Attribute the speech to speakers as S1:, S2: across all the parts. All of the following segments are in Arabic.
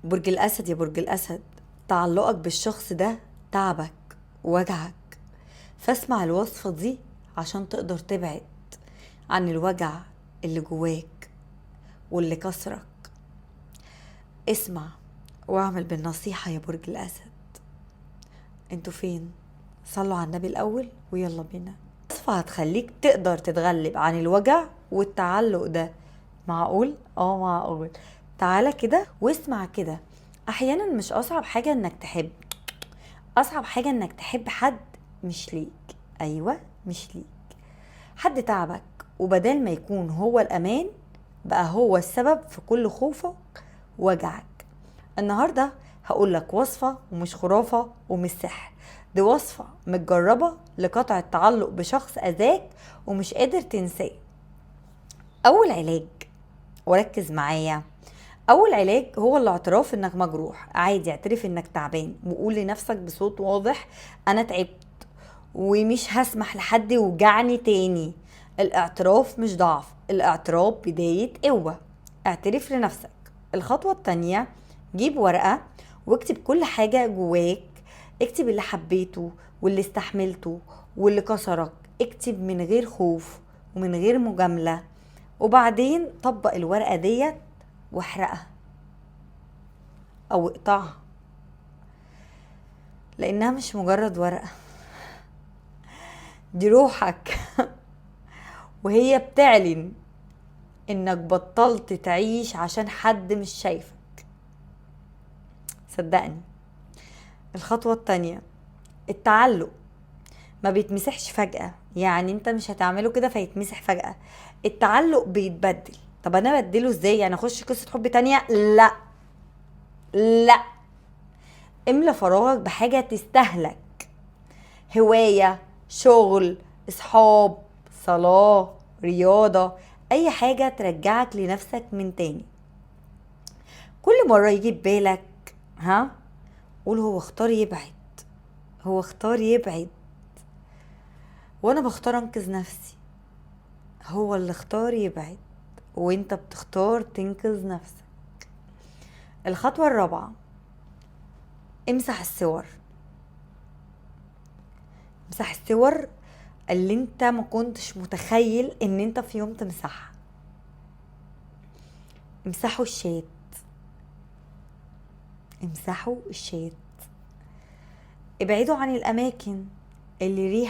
S1: برج الأسد يا برج الأسد، تعلقك بالشخص ده تعبك ووجعك، فاسمع الوصفة دي عشان تقدر تبعد عن الوجع اللي جواك واللي كسرك. اسمع واعمل بالنصيحة يا برج الأسد. انتوا فين؟ صلوا على النبي الأول ويلا بينا. وصفة هتخليك تقدر تتغلب عن الوجع والتعلق ده. معقول؟ معقول. تعالى كده واسمع كده. احيانا مش اصعب حاجة انك تحب، اصعب حاجة انك تحب حد مش ليك. ايوه، مش ليك. حد تعبك وبدال ما يكون هو الامان بقى هو السبب في كل خوفك ووجعك. النهاردة هقولك وصفة ومش خرافة ومش سحر، دي وصفة متجربة لقطع التعلق بشخص اذاك ومش قادر تنساه. اول علاج، وركز معايا، اول علاج هو الاعتراف انك مجروح. عادي اعترف انك تعبان وقول لنفسك بصوت واضح انا تعبت ومش هسمح لحد يوجعني تاني. الاعتراف مش ضعف، الاعتراف بداية قوة. اعترف لنفسك. الخطوة التانية، جيب ورقة واكتب كل حاجة جواك. اكتب اللي حبيته واللي استحملته واللي كسرك. اكتب من غير خوف ومن غير مجاملة، وبعدين طبق الورقة ديت واحرقها او اقطعها، لانها مش مجرد ورقة، دي روحك وهي بتعلن انك بطلت تعيش عشان حد مش شايفك. صدقني. الخطوة التانية، التعلق ما بيتمسحش فجأة، يعني انت مش هتعمله كده فيتمسح فجأة. التعلق بيتبدل. طب انا بدله ازاي؟ يعني اخش قصة حب تانية؟ لا لا، املى فراغك بحاجة تستهلك. هواية، شغل، اصحاب، صلاة، رياضة، اي حاجة ترجعك لنفسك من تاني. كل مرة يجي ببالك قول هو اختار يبعد، هو اختار يبعد وانا بختار انقذ نفسي. هو اللي اختار يبعد وانت بتختار تنقذ نفسك. الخطوة الرابعة، امسح الصور. امسح الصور اللي انت ما كنتش متخيل ان انت في يوم تمسحها. امسحوا الشات، امسحوا الشات. ابعدوا عن الاماكن اللي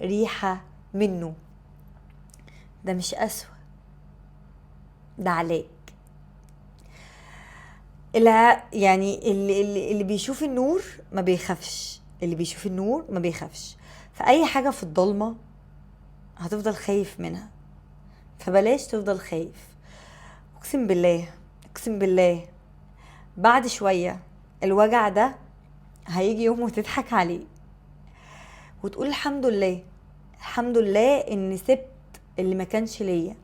S1: ريحة منه. ده مش أسوأ، ده علاج. يعني اللي بيشوف النور ما بيخافش، اللي بيشوف النور ما بيخافش. فأي حاجة في الضلمة هتفضل خايف منها، فبلاش تفضل خايف. اقسم بالله، اقسم بالله بعد شوية الوجع ده هيجي يوم وتضحك عليه وتقول الحمد لله، الحمد لله ان سبت اللي ما كانش ليا.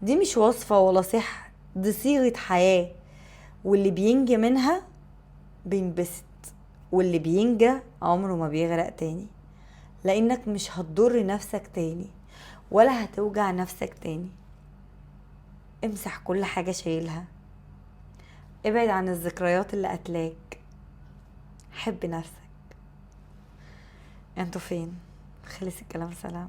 S1: دي مش وصفة ولا سحر، دي صيغة حياة، واللي بينجي منها بينبسط، واللي بينجى عمره ما بيغرق تاني، لانك مش هتضر نفسك تاني ولا هتوجع نفسك تاني. امسح كل حاجة شايلها، ابعد عن الذكريات اللي قتلاك، حب نفسك. انتوا فين؟ خلص الكلام، سلام.